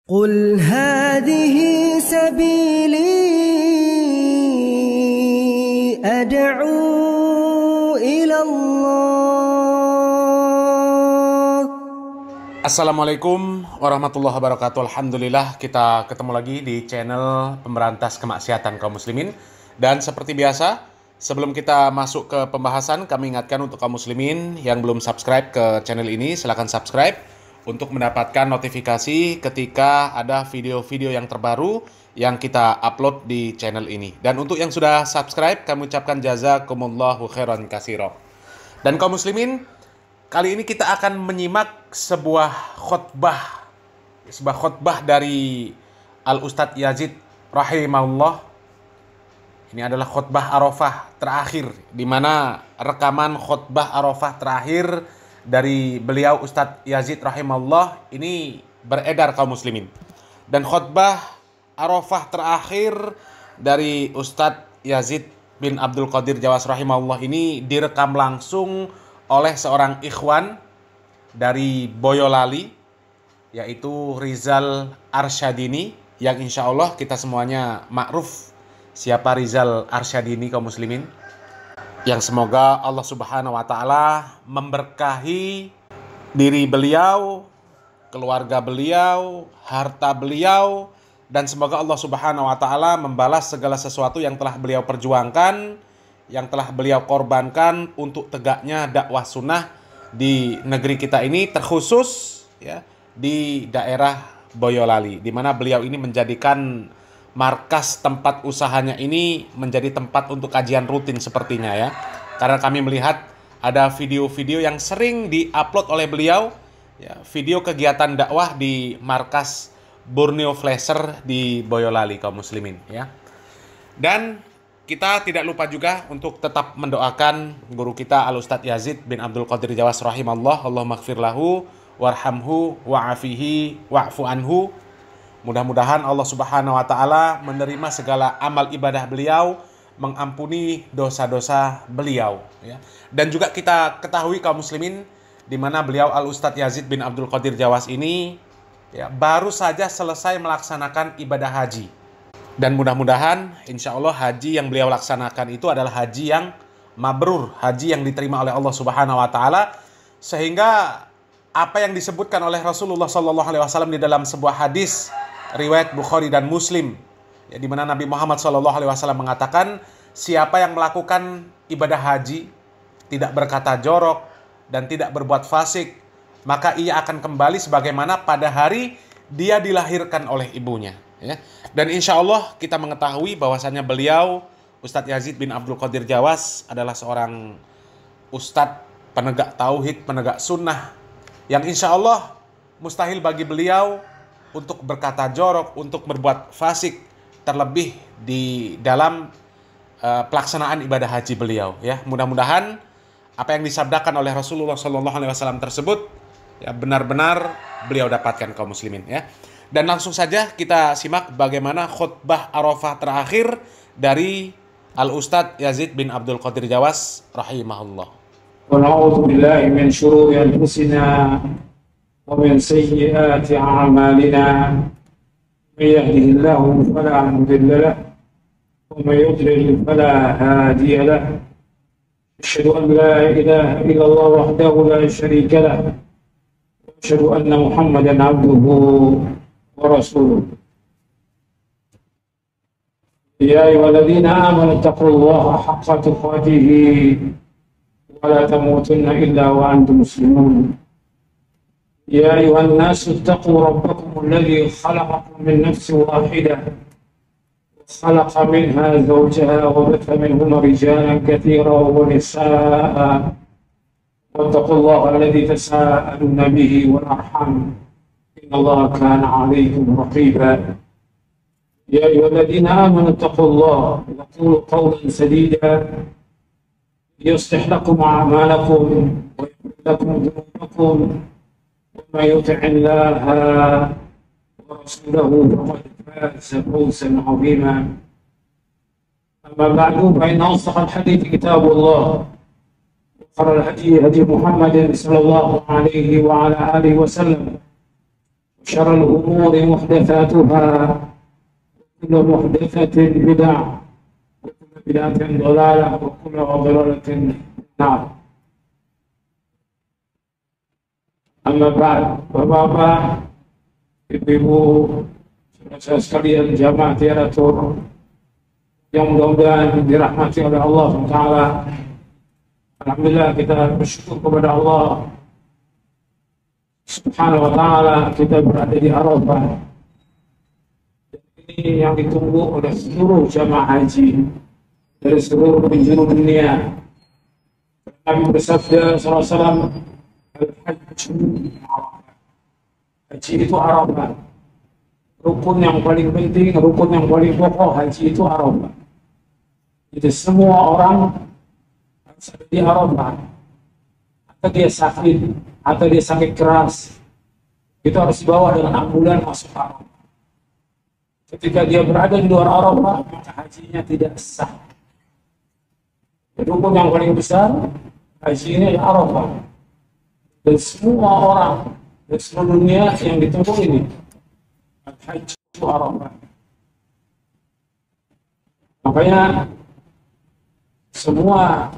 قل هذه سبيلي أدعو إلى الله. Assalamualaikum warahmatullahi wabarakatuh. Alhamdulillah kita ketemu lagi di channel pemberantas kemaksiatan kaum muslimin. Dan seperti biasa, sebelum kita masuk ke pembahasan, kami ingatkan untuk kaum muslimin yang belum subscribe ke channel ini, silahkan subscribe untuk mendapatkan notifikasi ketika ada video-video yang terbaru yang kita upload di channel ini. Dan untuk yang sudah subscribe, kami ucapkan jazakumullahu khairan katsira. Dan kaum muslimin, kali ini kita akan menyimak sebuah khutbah dari Al-Ustadz Yazid rahimahullah. Ini adalah khutbah Arafah terakhir, di mana rekaman khutbah Arafah terakhir dari beliau Ustadz Yazid rahimahullah ini beredar kaum muslimin. Dan khutbah Arafah terakhir dari Ustadz Yazid bin Abdul Qadir Jawas rahimahullah ini direkam langsung oleh seorang ikhwan dari Boyolali, yaitu Rizal Arsyadini, yang insya Allah kita semuanya makruf siapa Rizal Arsyadini kaum muslimin, yang semoga Allah Subhanahu wa Ta'ala memberkahi diri beliau, keluarga beliau, harta beliau, dan semoga Allah Subhanahu wa Ta'ala membalas segala sesuatu yang telah beliau perjuangkan, yang telah beliau korbankan untuk tegaknya dakwah sunnah di negeri kita ini, terkhusus ya di daerah Boyolali, di mana beliau ini menjadikan markas tempat usahanya ini menjadi tempat untuk kajian rutin sepertinya ya. Karena kami melihat ada video-video yang sering diupload oleh beliau ya, video kegiatan dakwah di markas Borneo Flasher di Boyolali kaum muslimin ya. Dan kita tidak lupa juga untuk tetap mendoakan guru kita Al-Ustadz Yazid bin Abdul Qadir Jawas rahimahullah. Allahumma ighfir lahu warhamhu wa'afihi wa'fu anhu. Mudah-mudahan Allah Subhanahu wa Ta'ala menerima segala amal ibadah beliau, mengampuni dosa-dosa beliau ya. Dan juga kita ketahui kaum muslimin, di mana beliau Al-Ustadz Yazid bin Abdul Qadir Jawas ini ya, baru saja selesai melaksanakan ibadah haji. Dan mudah-mudahan insya Allah haji yang beliau laksanakan itu adalah haji yang mabrur, haji yang diterima oleh Allah Subhanahu wa Ta'ala, sehingga apa yang disebutkan oleh Rasulullah SAW di dalam sebuah hadis riwayat Bukhari dan Muslim ya, di mana Nabi Muhammad SAW mengatakan, siapa yang melakukan ibadah haji tidak berkata jorok dan tidak berbuat fasik, maka ia akan kembali sebagaimana pada hari dia dilahirkan oleh ibunya ya. Dan insya Allah kita mengetahui bahwasannya beliau Ustadz Yazid bin Abdul Qadir Jawas adalah seorang ustadz penegak tauhid, penegak sunnah, yang insya Allah mustahil bagi beliau untuk berkata jorok, untuk berbuat fasik, terlebih di dalam pelaksanaan ibadah haji beliau ya. Mudah-mudahan apa yang disabdakan oleh Rasulullah SAW tersebut ya benar-benar beliau dapatkan kaum muslimin ya. Dan langsung saja kita simak bagaimana khutbah Arafah terakhir dari Al-Ustadz Yazid bin Abdul Qadir Jawas rahimahullah. Wa na'udzu billahi min syururi anfusina ومن سيئات أعمالنا من يهده الله فلا مضل له ومن يضلل فلا هادي له أشهد أن لا إله إلا الله وحده لا شريك له وأشهد أن محمدا عبده ورسوله يا أيها الذين آمنوا اتقوا الله حق تقاته ولا تموتن إلا وأنتم مسلمون يا أيها الناس اتقوا ربكم الذي خلقكم من نفس واحدة وخلق منها زوجها وبث منهما رجالا كثيرا ونساء واتقوا الله الذي تساءلون به والأرحام إن الله كان عليكم رقيبا يا أيها الذين آمنوا اتقوا الله وقولوا قولا سديدا يصلح لكم أعمالكم ويغفر لكم ذنوبكم ومن يطع الله ورسوله فقد فاز فوزا عظيما أما بعد فإن أصدق الحديث كتاب الله وخير الهدي هدي محمد صلى الله عليه وعلى آله وسلم شر الأمور محدثاتها كل محدثة بدعة وكل بدعة ضلالة وكل ضلالة في النار. Amma ba'd, Bapak-bapak, Ibu-ibu, saudara sekalian jamaah tiaratur yang mudah-mudahan dirahmati oleh Allah SWT. Alhamdulillah kita bersyukur kepada Allah Subhanahu wa ta'ala, kita berada di Arafah. Ini yang ditunggu oleh seluruh jamaah haji dari seluruh penjuru dunia. Nabi bersabda SAW, haji itu Arafah. Rukun yang paling penting, rukun yang paling pokok haji itu Arafah. Jadi semua orang harus ada di Arafah. Atau dia sakit, atau dia sakit keras, itu harus dibawa dengan ambulan masuk Arafah. Ketika dia berada di luar Arafah, maka hajinya tidak sah. Rukun yang paling besar haji ini adalah Arafah. Dan semua orang di seluruh dunia yang ditempuh ini Al-Hajj Arafah. Makanya semua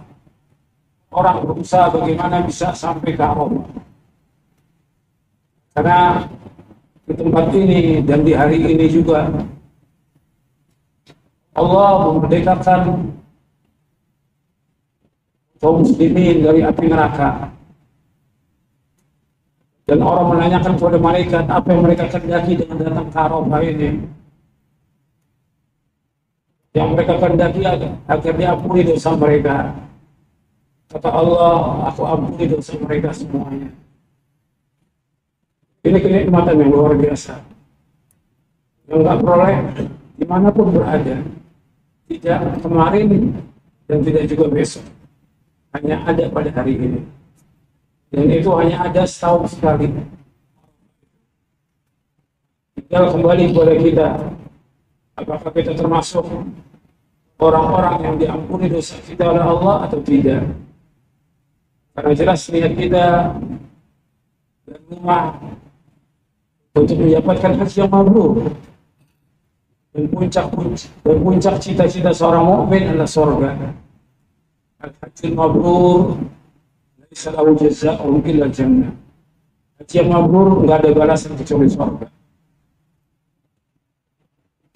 orang berusaha bagaimana bisa sampai ke Arafah. Karena di tempat ini dan di hari ini juga Allah memerdekakan kaum muslimin dari api neraka. Dan orang menanyakan kepada malaikat apa yang mereka kehendaki dengan datang ke Arafah ini. Yang mereka kehendaki agar diampuni dosa mereka. Kata Allah, aku ampuni dosa mereka semuanya. Ini kenikmatan yang luar biasa. Yang nggak peroleh dimanapun berada. Tidak kemarin dan tidak juga besok. Hanya ada pada hari ini. Dan itu hanya ada setahun sekali. Tinggal kembali kepada kita. Apakah kita termasuk orang-orang yang diampuni dosa kita oleh Allah atau tidak? Karena jelas niat kita dan rumah untuk mendapatkan haji yang mabrur. Dan puncak cita-cita seorang mukmin adalah surga. Al-Hajjul Mabrur Salahu jazaa'un illa jannah. Haji yang mabrur enggak ada balasan kecuali surga.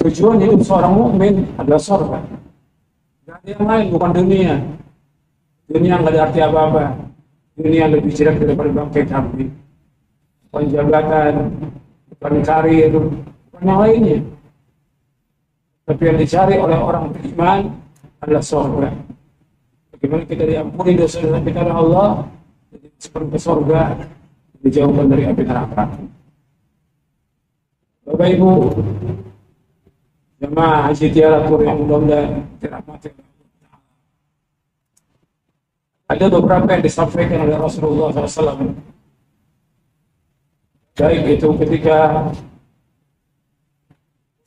Tujuan hidup seorang mukmin adalah surga. Enggak ada yang lain, bukan dunia. Dunia enggak ada arti apa-apa. Dunia lebih jelek daripada bangkai kambing. Bukan jabatan, bukan karir, bukan yang lainnya. Tapi yang dicari oleh orang beriman adalah surga. Bagaimana kita diampuni dosa-dosa kita oleh Allah, seperti surga, dijauhkan dari api neraka. Bapak Ibu, jemaah haji tiaratur yang mudah-mudahan dirahmati. Ada beberapa yang disampaikan oleh Rasulullah SAW. Baik itu ketika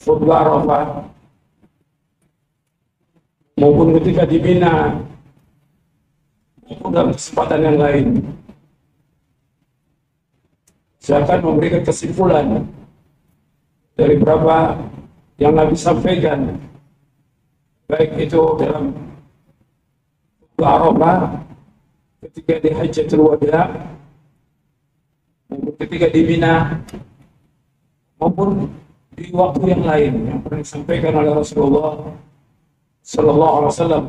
khutbah Arafah maupun ketika di Mina, dalam kesempatan yang lain. Saya akan memberikan kesimpulan dari beberapa yang Nabi sampaikan, baik itu dalam Arafah, ketika di Hajjatul Wada, maupun ketika di Mina, maupun di waktu yang lain yang pernah disampaikan oleh Rasulullah Sallallahu Alaihi Wasallam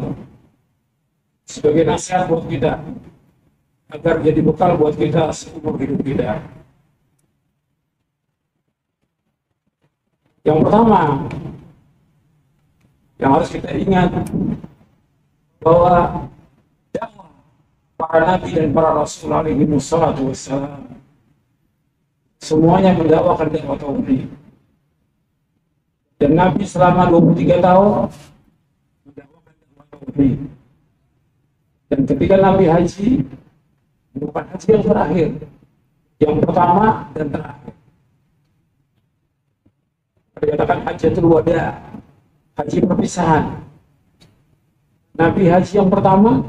sebagai nasihat buat kita agar jadi bekal buat kita seumur hidup kita. Yang pertama yang harus kita ingat bahwa dakwah para nabi dan para rasul alaihi wassalatu wassalam semuanya mendakwakan dakwah tauhid. Dan Nabi selama 23 tahun mendakwakan dakwah tauhid. Dan ketika Nabi haji, bukan haji yang terakhir, yang pertama dan terakhir. Dikatakan Hajjatul Wada, haji perpisahan. Nabi haji yang pertama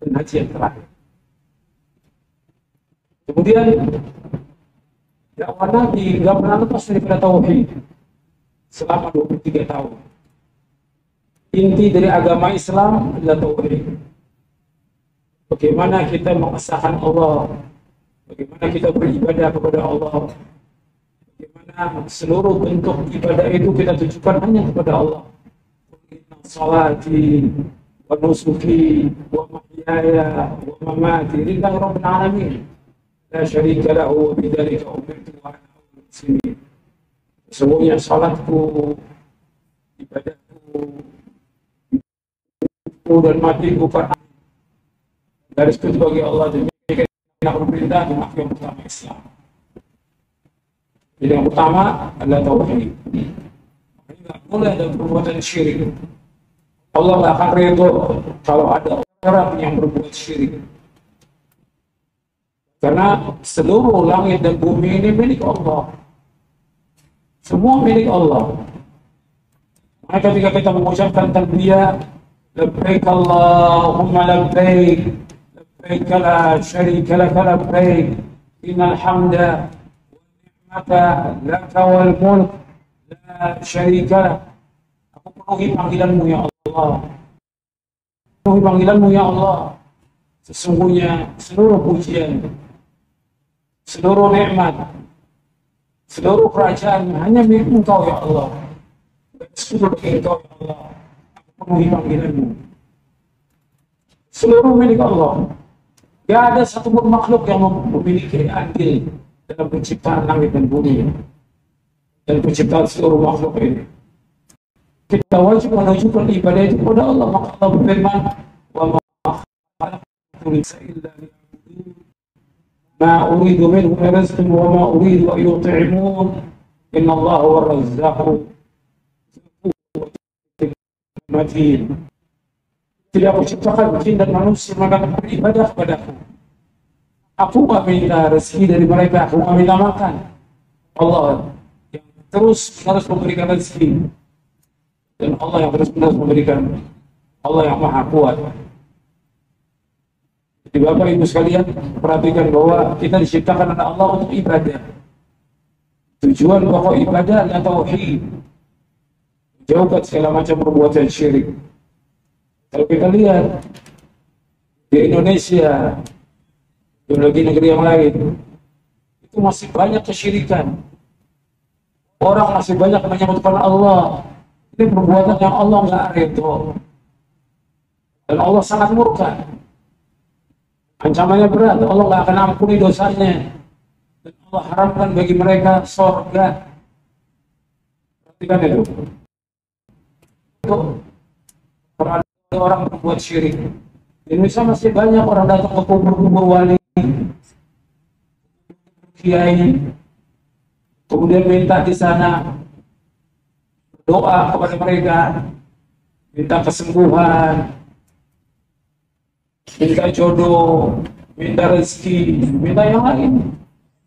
dan haji yang terakhir. Kemudian dakwah Nabi nggak pernah lepas daripada tauhid selama 23 tahun. Inti dari agama Islam adalah tauhid. Bagaimana kita mengesahkan Allah, bagaimana kita beribadah kepada Allah, bagaimana seluruh bentuk ibadah itu kita tujukan hanya kepada Allah. Inna salati wa nusuki wa mahyaya wa mamati lillahi rabbil alamin la syarika lahu wa bidzalika umirtu wa ana awwalul muslimin. Sesungguhnya salatku, ibadahku dan matiku garis itu bagi Allah, demikian aku perintah dan aku yang pertama Islam. Jadi yang pertama adalah tauhid. Tidak boleh ada perbuatan syirik. Allah tidak akan ridho kalau ada orang yang berbuat syirik. Karena seluruh langit dan bumi ini milik Allah. Semua milik Allah. Maka ketika kita mengucapkan talbiyah, labbaik Allahumma labbaik, labbaik la syarika laka labbaik, innal hamda wa ni'mata laka wal mulk la syarika lak. Aku penuhi panggilanmu ya Allah. Penuhi panggilanmu ya Allah. Sesungguhnya seluruh pujian, seluruh nikmat, seluruh kerajaan hanya milik Engkau ya Allah. Seluruh bagi Engkau ya Allah. Aku penuhi panggilanmu. Seluruh milik Allah. Tidak ada satupun makhluk yang memiliki andil dalam penciptaan langit dan bumi dan penciptaan seluruh makhluk ini. Kita wajib menunjukkan ibadah itu kepada Allah. Maka Allah berfirman, "Wa ma khalaqtul insana illa liya'budun, ma uridu minhum min rizqin wa ma uridu an yut'imun, inna Allaha huwa ar-razzaqu matin." Tidak aku ciptakan jin dan manusia maka beribadah kepadaku. Aku nggak minta rezeki dari mereka, aku nggak minta makan. Allah yang terus memberikan rezeki, dan Allah yang terus memberikan. Allah yang maha kuat. Jadi Bapak Ibu sekalian, perhatikan bahwa kita diciptakan oleh Allah untuk ibadah. Tujuan pokok ibadah adalah tauhid. Jauhkan segala macam perbuatan syirik. Kalau kita lihat di Indonesia dan negeri yang lain, itu masih banyak kesyirikan. Orang masih banyak menyebutkan Allah. Ini perbuatan yang Allah nggak ridho. Dan Allah sangat murka. Ancamannya berat. Allah nggak akan ampuni dosanya. Dan Allah haramkan bagi mereka surga. Perhatikan itu. Orang berbuat syirik. Di Indonesia masih banyak orang datang ke kubur-kubur wali, kiai, kemudian minta di sana doa kepada mereka, minta kesembuhan, minta jodoh, minta rezeki, minta yang lain.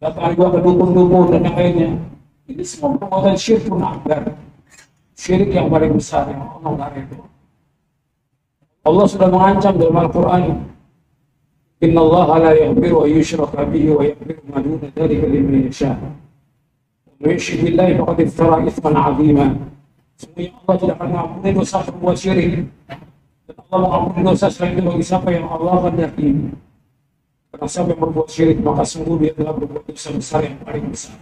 Datang juga ke dukun-dukun dan yang lainnya. Ini semua perbuatan syirik akbar. Syirik yang paling besar yang Allah nggak ridho. Allah sudah mengancam dalam Al-Quran, Inna Allah la yaghfiru an yushraka bihi wa yaghfiru ma duna dzalika liman yasha. Wa man yushrik billahi faqad iftara itsman 'azima. Sesungguhnya Allah tidak akan mengampuni dosa berbuat syirik. Dan Allah mengampuni dosa selain itu bagi siapa yang Allah kehendaki. Karena siapa yang berbuat syirik maka sungguh dia telah berbuat dosa besar yang paling besar.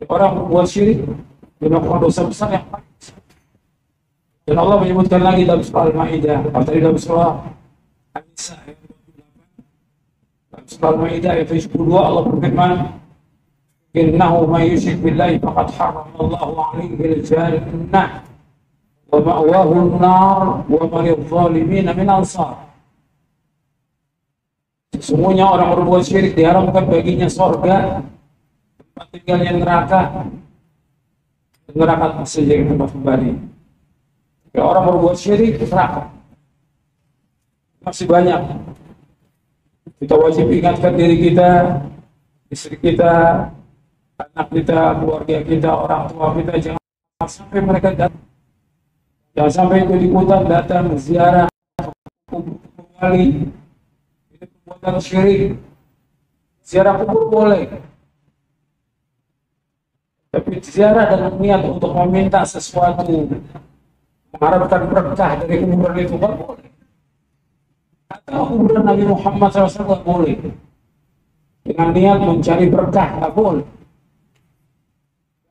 Orang berbuat syirik dia melakukan dosa besar yang paling besar. Dan Allah menyebutkan lagi dalam surah Al-Ma'idah, atau dalam surah An-Nisa ayat 28. Dalam surah Al-Ma'idah ayat 72 Allah berfirman, "Innahu may yusyrik billahi faqad harrama Allahu 'alaihi al-jannah wa ma'wahu an-nar wa ma lidh-dhalimin min ansar." Sesungguhnya orang berbuat syirik diharamkan baginya surga, tempat tinggalnya neraka, dan neraka saja yang tempat kembali. Ya, orang berbuat syirik neraka masih banyak. Kita wajib ingatkan diri kita, istri kita, anak kita, keluarga kita, orang tua kita, jangan sampai mereka datang, jangan sampai ikut-ikutan datang ziarah kubur wali. Ini perbuatan syirik. Ziarah kubur boleh, Tapi ziarah dengan niat untuk meminta sesuatu, mengharapkan berkah dari kuburan itu nggak boleh. Atau kuburan Nabi Muhammad SAW nggak boleh. Dengan niat mencari berkah nggak boleh.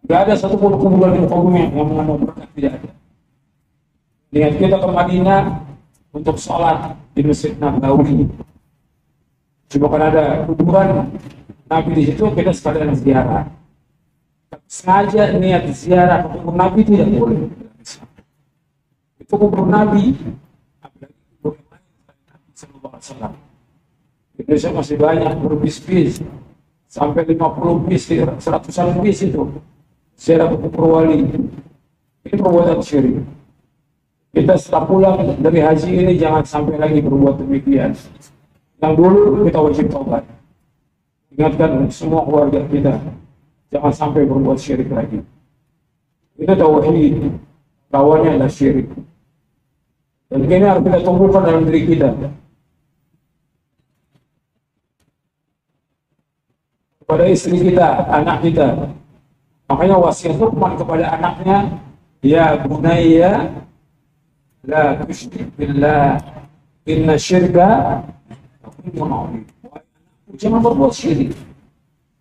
Nggak ada satupun kuburan di muka bumi yang mengandung berkah, tidak ada. Niat kita ke Madinah untuk sholat di Masjid Nabawi. Cuma kan ada kuburan Nabi di situ, kita sekalian ziarah. Sengaja niat ziarah ke kubur Nabi tidak boleh. Itu kubur Nabi, apalagi kubur yang lain Nabi Sallallahu Alaihi Wasallam. Indonesia masih banyak berbis-bis, sampai 50 bis, 100-an bis itu ziarah ke kubur wali. Ini perbuatan syirik. Kita setelah pulang dari haji ini jangan sampai lagi berbuat demikian. Yang dulu kita wajib taubat. Ingatkan semua keluarga kita, jangan sampai berbuat syirik lagi. Itu tauhid, lawannya adalah syirik. Dan ini harus kita tumbuhkan dalam diri kita. Kepada istri kita, anak kita. Makanya wasiat Luqman kepada anaknya, ya bunayya la tusyrik billah inna syirka lakulun adzim. Jangan berbuat syirik.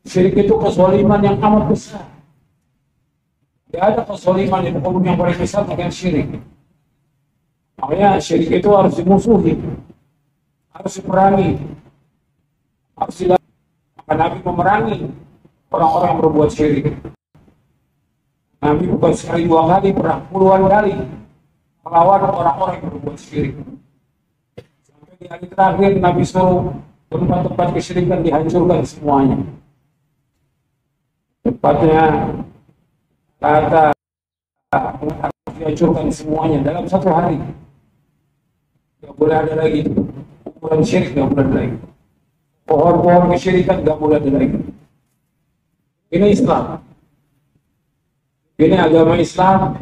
Syirik itu kezaliman yang amat besar. Tidak ada kezaliman di muka bumi yang paling besar dengan syirik. Makanya syirik itu harus dimusuhi, harus diperangi, harus dilakukan. Maka Nabi memerangi orang-orang yang berbuat syirik. Nabi bukan sekali dua kali, pernah puluhan kali melawan orang-orang yang berbuat syirik. Sampai di hari terakhir Nabi suruh tempat-tempat kesyirikan dihancurkan semuanya. Tepatnya kata dihancurkan semuanya dalam satu hari. Gak boleh ada lagi ukuran syirik, gak boleh ada lagi. Pohon-pohon kesyirikan gak boleh ada lagi. Ini Islam. Ini agama Islam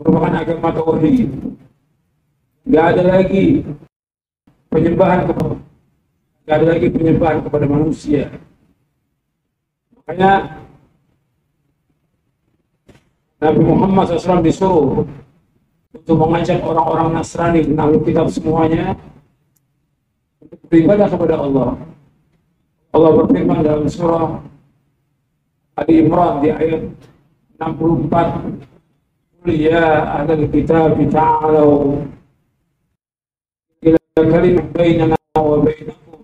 merupakan agama tauhid. Gak ada lagi penyembahan kepada manusia. Makanya Nabi Muhammad SAW disuruh untuk mengajak orang-orang Nasrani dan Ahlul Kitab semuanya untuk beribadah kepada Allah. Allah berfirman dalam surah Ali Imran di ayat 64, "Qul ya ahlal kitab ta'alu ila kalimatin bainana wa bainakum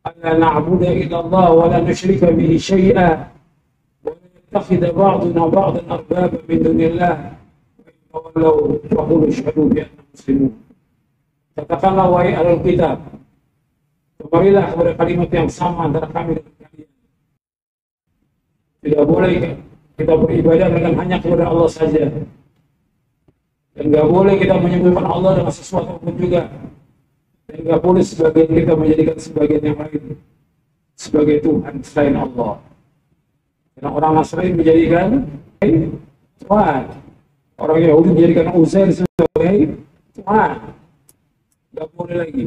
alla na'budu illa Allah wa la nusyrika bihi syai'an wa la yattakhidha ba'duna ba'dan arbaba min dunillah wa in tawallaw faqulu ashhadu bi anna muslimun." Katakanlah wahai ahlul kitab, kembalilah kepada kalimat yang sama antara kami dengan kalian. Tidak boleh kita beribadah dengan hanya kepada Allah saja, dan tidak boleh kita menyebutkan Allah dengan sesuatu pun juga, dan tidak boleh sebagian kita menjadikan sebagian yang lain sebagai Tuhan selain Allah. Karena orang Nasrani menjadikan Tuhan, orang Yahudi menjadikan Uzair sebagai Tuhan. Tidak boleh lagi.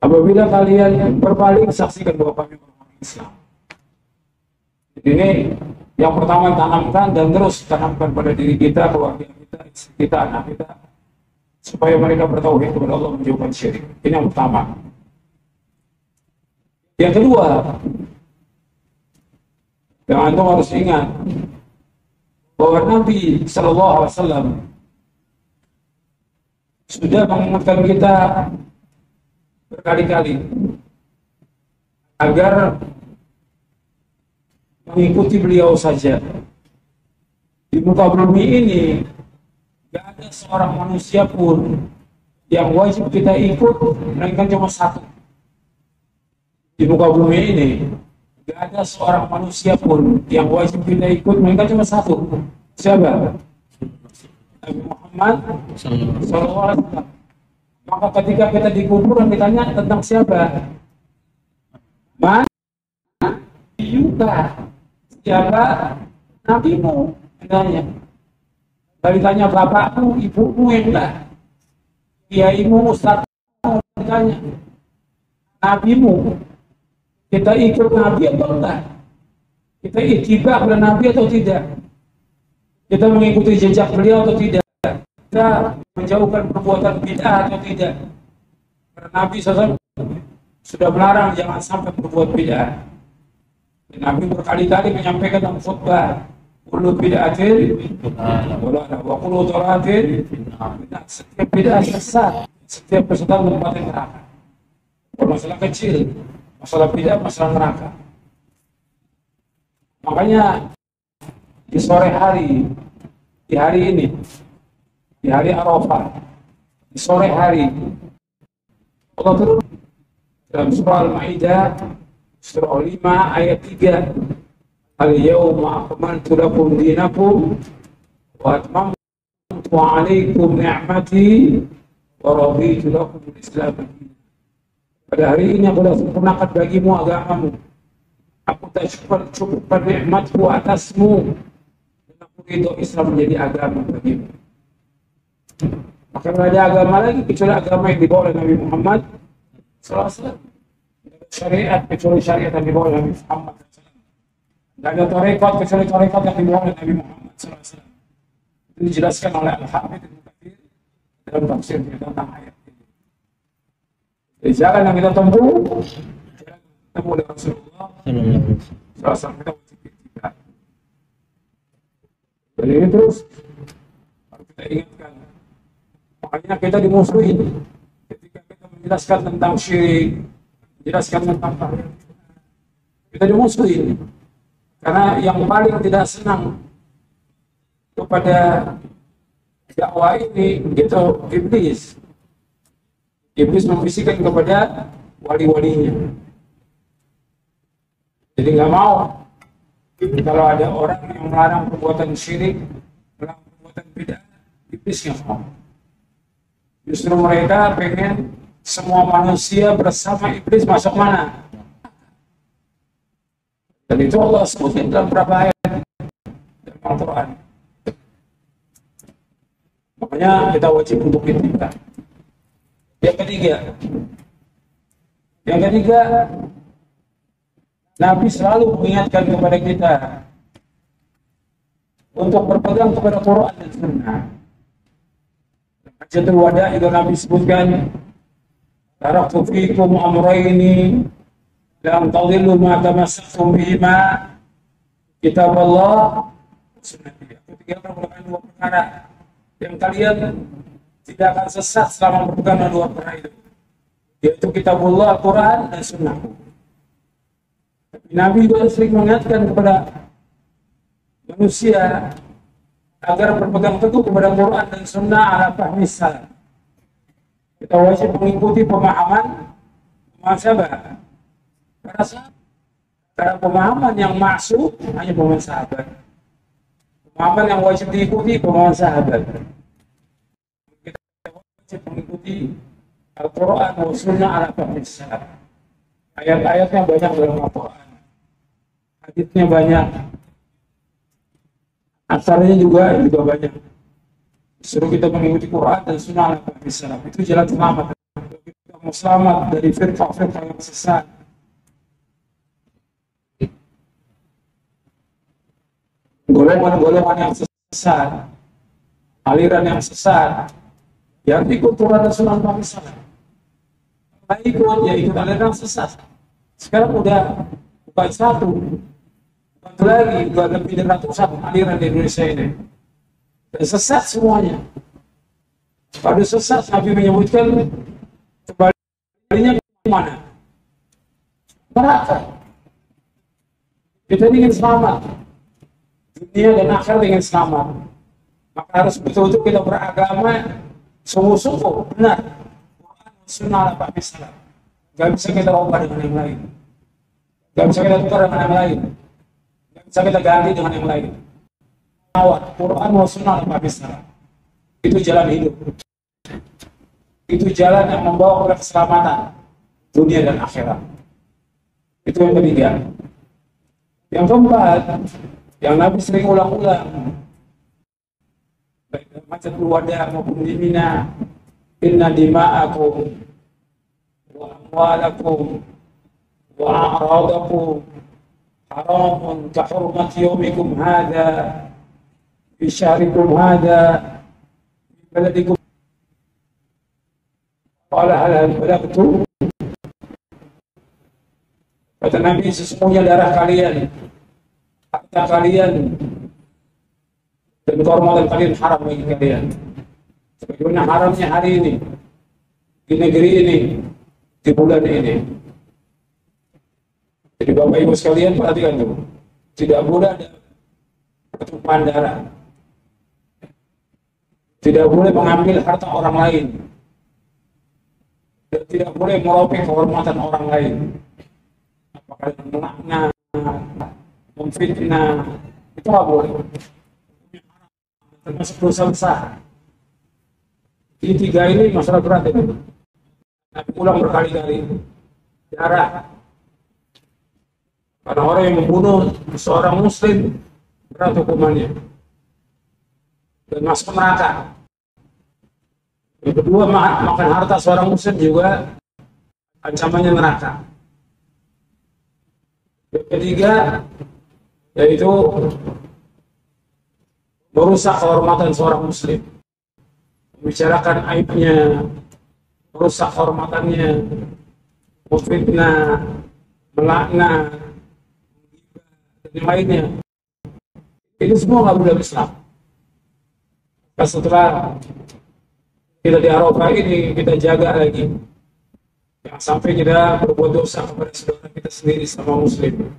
Apabila kalian berpaling, saksikan bahwa kami orang Islam. Ini yang pertama, tanamkan dan terus tanamkan pada diri kita, keluarga kita, istri kita, anak kita, supaya mereka bertauhid kepada Allah, menjauhkan syirik. Ini yang pertama. Yang kedua, yang antum harus ingat bahwa Nabi Sallallahu Alaihi Wasallam sudah mengingatkan kita berkali-kali agar mengikuti beliau saja. Di muka bumi ini gak ada seorang manusia pun yang wajib kita ikut, melainkan cuma satu. Di muka bumi ini gak ada seorang manusia pun yang wajib kita ikut, melainkan cuma satu. Siapa? Nabi Muhammad SAW. Maka ketika kita di kuburan ditanya tentang siapa? Man Yuka, siapa nabimu? Tanya. Dari tanya bapakmu, ibumu, enggak. Kiaimu, ustadzmu, ditanya. Nabimu, kita ikut nabi atau enggak? Kita ittiba kepada Nabi atau tidak? Kita mengikuti jejak beliau atau tidak? Kita menjauhkan perbuatan bid'ah atau tidak? Karena Nabi SAW sudah melarang jangan sampai berbuat bid'ah. Nabi berkali-kali menyampaikan dalam khutbah, kullu bid'atin dalalah wa kullu dalalatin finnar. Setiap bid'ah sesat, setiap kesesatan tempatnya neraka. Masalah kecil, masalah bid'ah, masalah neraka. Makanya di sore hari, di hari ini, di hari Arafah, di sore hari, Allah turun dalam surah Al-Maidah, surah 5 ayat 3, Al-yawma akmaltu lakum dinakum wa atmamtu alaikum ni'mati wa raditu lakum al-Islam. Pada hari ini aku telah sempurnakan bagimu agamamu. Aku tak cukupkan nikmatku atasmu, dan aku ridho Islam menjadi agama bagimu. Maka tidak ada agama lagi kecuali agama yang dibawa oleh Nabi Muhammad SAW. Syariat kecuali syariat yang dibawa oleh Nabi Muhammad SAW. Tidak ada tarekat kecuali tarekat yang dibawa oleh Nabi Muhammad SAW. Itu dijelaskan oleh Al-Hafidz Ibnu Katsir dalam tafsirnya tentang ayat ini. Jadi jalan yang kita tempuh, ketemu dengan Rasulullah SAW, kita wajib ittiba. Jadi ini terus harus kita ingatkan. Makanya kita dimusuhin ketika kita menjelaskan tentang syirik, menjelaskan tentang tahrim. Kita dimusuhin karena yang paling tidak senang kepada dakwah ini itu iblis. Iblis membisikkan kepada wali-walinya. Jadi nggak mau kalau ada orang yang melarang perbuatan syirik, melarang perbuatan bid'ah, iblis nggak mau. Justru mereka pengen semua manusia bersama iblis masuk mana? Dan itu Allah sebutkan dalam beberapa ayat dalam Al-Quran. Makanya kita wajib untuk ittiba. Yang ketiga, Nabi selalu mengingatkan kepada kita untuk berpegang kepada Quran dan Sunnah. Hajjatul Wada juga Nabi sebutkan, taraktu fikum amrayni lam tadillu ma tamassaktum bihima, kitab Allah sunnati. Aku tinggalkan dua perkara yang kalian tidak akan sesat selama berpegang dengan dua perkara itu, yaitu kitabullah, Al-Quran, dan Sunnah. Nabi juga sering mengingatkan kepada manusia agar berpegang teguh kepada Quran dan Sunnah ala fahmi salaf. Kita wajib mengikuti pemahaman siapa? Para sahabat. Karena pemahaman yang masuk hanya pemahaman sahabat. Pemahaman yang wajib diikuti pemahaman sahabat. Kita wajib mengikuti Al-Quran dan Sunnah ala fahmi salaf. Ayat-ayatnya banyak dalam Al-Quran, haditsnya banyak, asarnya juga banyak. Suruh kita mengikuti Quran dan Sunnah ala fahmi salaf. Itu jalan selamat. Kita mau selamat dari firqah-firqah yang sesat. Golongan-golongan yang sesat, aliran yang sesat, yang ikut Quran dan Sunnah ala fahmi salaf. Ikut, ya ikut aliran sesat. Sekarang udah bukan satu, bukan lagi, udah lebih dari ratusan aliran di Indonesia ini. Dan sesat semuanya. Pada sesat Nabi menyebutkan kembalinya ke mana? Neraka. Kita ingin selamat, dunia dan akhirat ingin selamat. Maka harus betul-betul kita beragama sungguh-sungguh benar. Sunnah ala fahmi salaf. Gak bisa kita ubah dengan yang lain. Gak bisa kita tukar dengan yang lain. Gak bisa kita ganti dengan yang lain. Awat Quran wa Sunnah ala fahmi salaf. Itu jalan hidup. Itu jalan yang membawa kepada keselamatan dunia dan akhirat. Itu yang ketiga. Yang keempat, yang Nabi sering ulang-ulang, baik dalam Hajjatul Wada maupun di Mina, inna dima'akum wa amwalakum wa a'radakum haramun ka hurmati yaumikum hadha fi syahrikum hadha fi baladikum. Qala hal balagtu? Kata Nabi, sesungguhnya darah kalian, harta kalian, dan kehormatan kalian haram bagi kalian. Sebagaimana haramnya hari ini, di negeri ini, di bulan ini. Jadi Bapak Ibu sekalian perhatikan tuh, tidak boleh ada pertumpahan darah, tidak boleh mengambil harta orang lain, dan tidak boleh merobek kehormatan orang lain. Apakah melaknat, memfitnah, itu nggak boleh. Termasuk dosa besar. Di tiga ini masalah berat ini. Nabi ulang berkali-kali. Darah. Karena orang yang membunuh seorang muslim berat hukumannya dan masuk neraka. Yang kedua, makan harta seorang muslim juga ancamannya neraka. Yang ketiga, yaitu merusak kehormatan seorang muslim, membicarakan aibnya, merusak kehormatannya, memfitnah, melaknat, dan yang lainnya. Itu semua nggak boleh Islam. Setelah kita di Arafah ini, kita jaga lagi. Jangan sampai kita berbuat dosa kepada saudara kita sendiri sama muslim.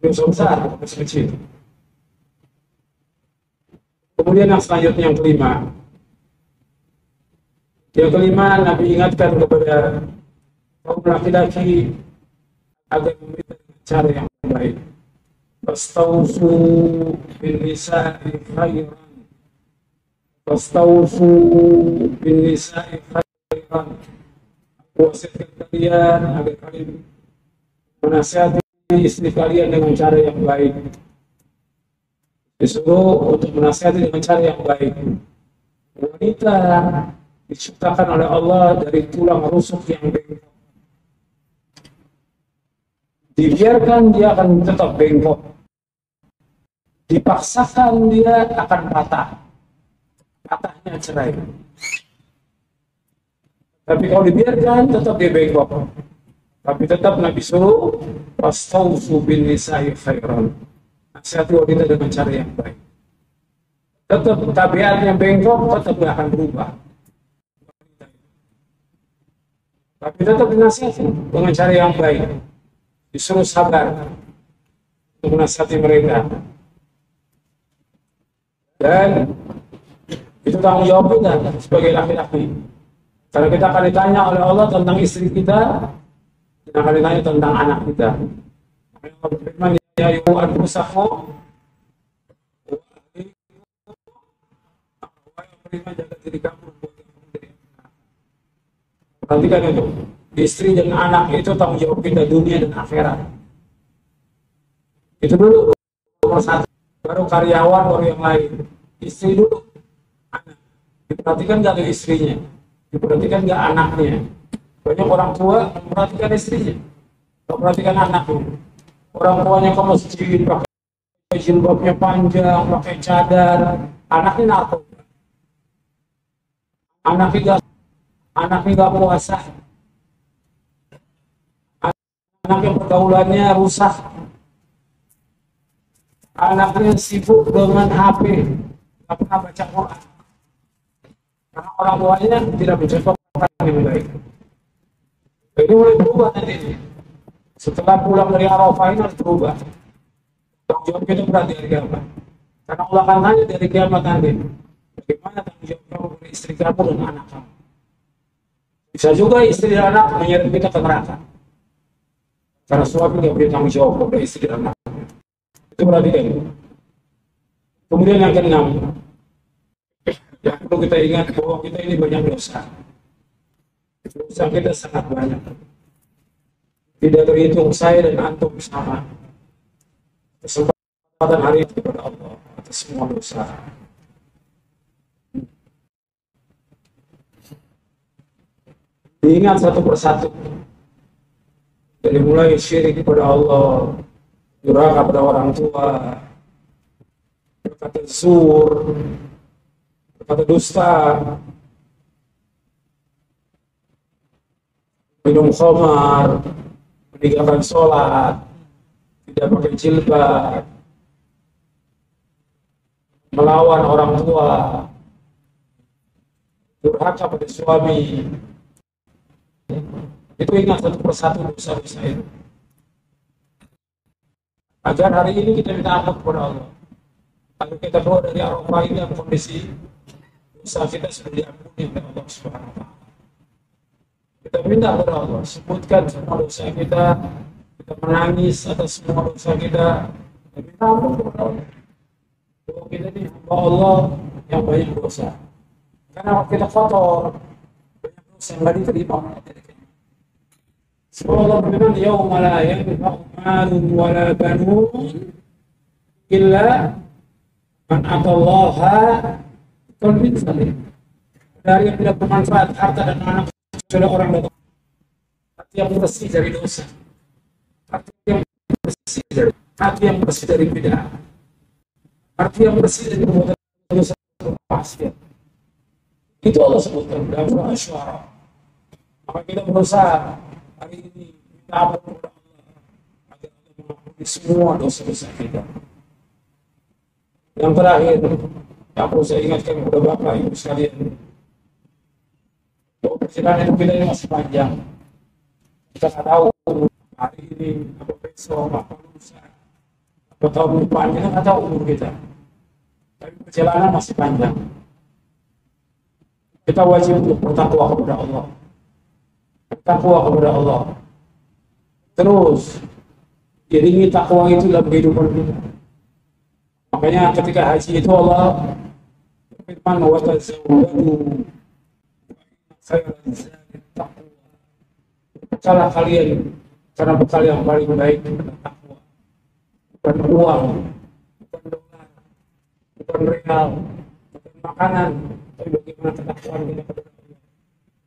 Dosa besar, dosa kecil. Kemudian yang selanjutnya yang kelima. Yang kelima, Nabi ingatkan kepada kaum laki-laki agar memberikan cara yang baik. Fastausu bin nisa'i khairan. Fastausu bin nisa'i khairan. Wasiatkan kalian agar kalian menasihati istri kalian dengan cara yang baik. Disuruh untuk menasihati dengan cara yang baik. Wanita diciptakan oleh Allah dari tulang rusuk yang bengkok. Dibiarkan dia akan tetap bengkok. Dipaksakan dia akan patah. Patahnya cerai. Tapi kalau dibiarkan tetap dia bengkok. Tapi tetap Nabi suruh fastausu bin nisa'i khairan. Nasihati wanita dengan cara yang baik. Tetap tabiatnya bengkok, tetap tidak akan berubah. Tapi tetap dinasihati dengan cara yang baik. Disuruh sabar untuk menasihati mereka. Dan itu tanggung jawab kita sebagai laki-laki. Karena kita akan ditanya oleh Allah tentang istri kita, kita akan ditanya tentang anak kita. Allah berfirman, ya ayyuhan anfusakum jaga diri kamu. Perhatikan itu, istri dan anak itu tanggung jawab kita dunia dan akhirat. Itu dulu nomor satu, baru karyawan, baru yang lain. Istri dulu, anak. Diperhatikan nggak ke istrinya, diperhatikan nggak anaknya. Banyak orang tua memperhatikan istrinya, memperhatikan anaknya. Orang tuanya ke masjid pakai jilbabnya panjang, pakai cadar, anaknya narkoba. Anaknya nggak puasa, anaknya pergaulannya rusak, anaknya sibuk dengan HP, nggak pernah baca Quran, karena orang tuanya tidak mencontohkan yang baik. Ini mulai berubah nanti. Setelah pulang dari Arafah ini harus berubah. Tanggung jawab kita berat di hari kiamat. Karena Allah akan tanya dari kiamat nanti, bagaimana tanggung jawab kamu dari istri kamu dan anak kamu. Bisa juga istri dan anak menyeret kita ke neraka. Karena suami nggak punya tanggung jawab kepada istri dan anak. Itu berarti kan. Kemudian yang keenam, yang perlu kita ingat bahwa kita ini banyak dosa. Dosa kita sangat banyak. Tidak terhitung saya dan antum bersama. Kesempatan hari itu kepada Allah atas semua dosa. Diingat satu persatu. Dari mulai syirik kepada Allah, durhaka pada orang tua, berkata zur, berkata dusta, minum khamar, meninggalkan sholat, tidak pakai jilbab, melawan orang tua, durhaka pada suami. Itu ingat satu persatu dosa-dosa itu. Agar hari ini kita minta ampun kepada Allah. Agar kita keluar dari Arafah ini dalam kondisi dosa kita sudah diampuni oleh Allah Subhanahu wa Ta'ala. Kita minta kepada Allah, sebutkan semua dosa kita, kita menangis atas semua dosa kita, kita minta ampun kepada Allah. Bahwa kita ini hamba Allah yang banyak dosa. Karena kita kotor, banyak dosa yang tidak diterima oleh Allah. Sebab Allah berfirman, "Yauma la yanfa'u malun wa la banun illa man atallaha biqalbin salim." Dari yang tidak bermanfaat harta dan anak kecuali orang datang hati yang bersih dari dosa, hati yang bersih dari bid'ah, hati yang bersih dari perbuatan dosa maksiat. Itu Allah sebutkan dalam surah Asy-Syu'ara. Maka kita berusaha hari ini minta ampun kepada Allah agar Allah mengampuni semua dosa-dosa kita. Yang terakhir, yang perlu saya ingatkan kepada Bapak Ibu sekalian, bahwa perjalanan hidup kita ini masih panjang. Kita tidak tahu hari ini, apa besok, apa lusa, apa tahun depan, kita tidak tahu umur kita. Tapi perjalanan masih panjang. Kita wajib untuk bertakwa kepada Allah. Takwa kepada Allah. Terus iringi takwa itu dalam kehidupan kita. Makanya ketika haji itu Allah berfirman, "Wa tazawwadu khairan zadi taqwa." Berbekallah kalian karena bekal yang paling baik adalah takwa. Bukan uang, bukan dolar, bukan real, bukan makanan, tapi bagaimana ketakwaan kita kepada Allah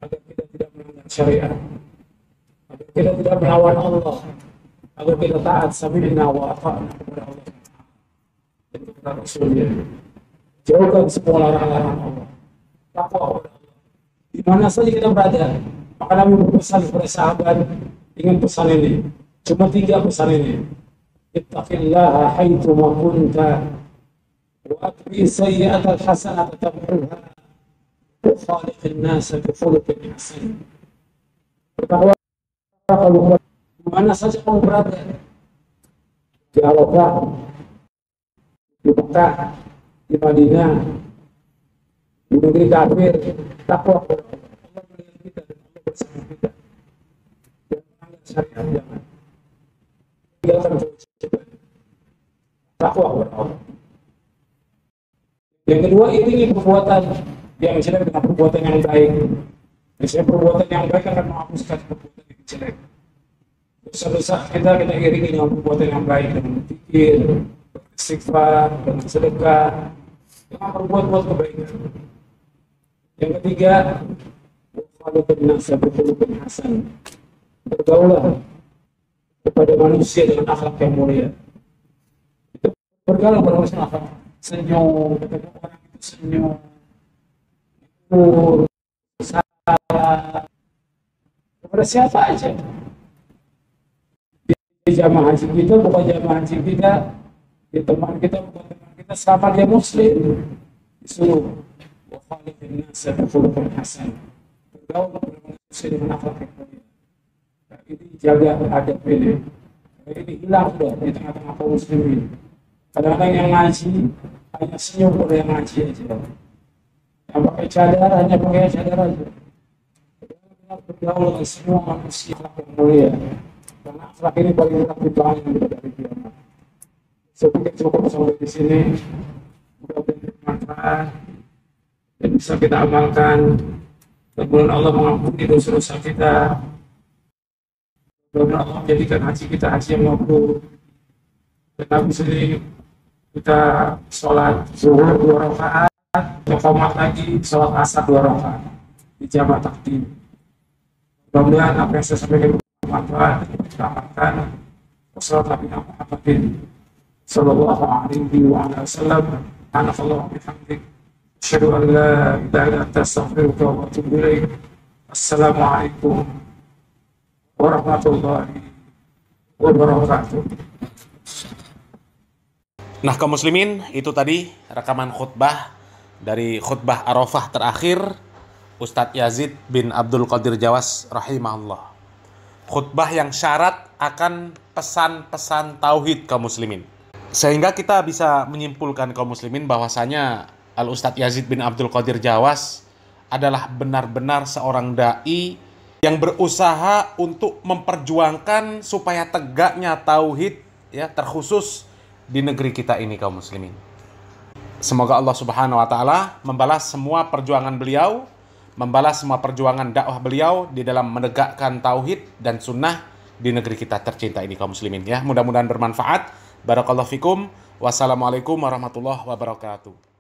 agar kita tidak melanggar syariat, agar kita tidak melawan Allah, agar kita taat sami'na wa ata'na kepada Allah dan kepada Rasulnya. Jauhkan semua larangan Allah, takwa kepada Allah di mana saja kita berada. Maka Nabi berpesan kepada sahabat dengan pesan ini, cuma 3 pesan ini: ittaqillaha haitsu ma kunta wa atbi sayyi'atal hasanata tamhuha khaliqin nas bi khuluqin hasan. Bertakwa kalau di mana saja kamu berada, di Arafah, di Mekah, di Madinah, di negeri kafir, takwa kepada Allah. Allah melihat kita dan Allah bersama kita. Jangan melanggar syariat, jangan tinggalkan kewajiban. Takwa kepada Allah. Yang kedua, iringi perbuatan yang jelek dengan perbuatan yang baik. Biasanya perbuatan yang baik akan menghapuskan perbuatan yang jelek. Dosa-dosa kita iringi dengan perbuatan yang baik, dengan berzikir, beristighfar, dengan sedekah, dengan berbuat kebaikan. Yang ketiga, khaliqin nas bi khuluqin hasan. Bergaulah kepada manusia dengan akhlak yang mulia. Itu bergaul dengan akhlak senyum, ketemu orang itu senyum, salah kepada siapa aja. Di jamaah haji kita bukan jamaah haji kita, di teman kita bukan teman kita, selama dia muslim disuruh wa khaliqin nas bi khuluqin hasan. Bergaul kepada manusia dengan akhlak yang mulia. Nah, ini jaga adab ini. Ini hilang sudah di tengah-tengah kaum muslimin. Kadang-kadang yang ngaji hanya senyum pada yang ngaji aja. Yang pakai cadar hanya pakai cadar aja. Benar-benar bergaul dengan semua manusia yang mulia. Karena akhlak ini paling enak dibangun dari kiamat. Saya pikir cukup sampai di sini. Mudah-mudahan bermanfaat dan bisa kita amalkan. Mudah-mudahan Allah mengampuni dosa-dosa kita. Mudah-mudahan Allah menjadikan haji kita haji yang mabrur. Dan habis ini kita sholat zuhur 2 rakaat, qomat lagi sholat asar 2 rakaat di jamaah takdim. Mudah-mudahan apa yang saya sampaikan bermanfaat, kita amalkan. Wassalamualaikum warahmatullahi sallallahu alaihi wa ala wasallam. Subhanallah bihamdik. Asyhadu an la ilaha illa anta astaghfiruka wa atubu ilaik. Assalamualaikum warahmatullahi wabarakatuh. Nah, kaum muslimin, itu tadi rekaman khutbah dari khutbah Arafah terakhir Ustadz Yazid bin Abdul Qadir Jawas rahimahullah. Khutbah yang syarat akan pesan-pesan tauhid kaum muslimin. Sehingga kita bisa menyimpulkan kaum muslimin bahwasanya Al-Ustadz Yazid bin Abdul Qadir Jawas adalah benar-benar seorang da'i yang berusaha untuk memperjuangkan supaya tegaknya tauhid, ya, terkhusus di negeri kita ini kaum muslimin. Semoga Allah Subhanahu wa taala membalas semua perjuangan beliau, membalas semua perjuangan dakwah beliau di dalam menegakkan tauhid dan sunnah di negeri kita tercinta ini kaum muslimin, ya. Mudah-mudahan bermanfaat. Barakallahu fikum. Wassalamualaikum warahmatullahi wabarakatuh.